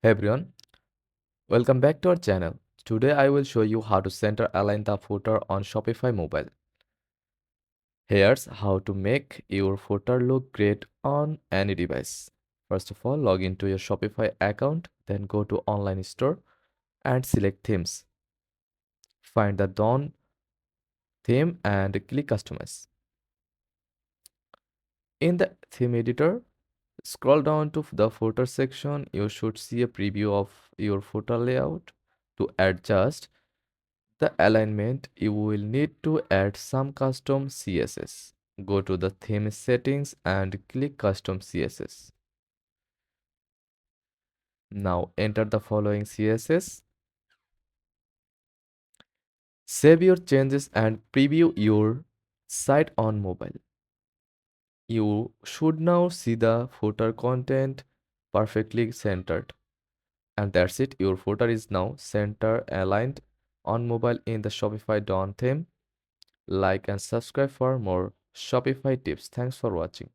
Hey everyone, welcome back to our channel. Today I will show you how to center align the footer on Shopify mobile. Here's how to make your footer look great on any device. First of all, log into your Shopify account, then go to online store and select themes. Find the Dawn theme and click customize. In the theme editor, scroll down to the footer section. You should see a preview of your footer layout. To adjust the alignment, you will need to add some custom CSS. Go to the theme settings and click custom CSS. Now enter the following CSS. Save your changes and preview your site on mobile. You should now see the footer content perfectly centered. And that's it. Your footer is now center aligned on mobile in the Shopify Dawn theme. Like and subscribe for more Shopify tips. Thanks for watching.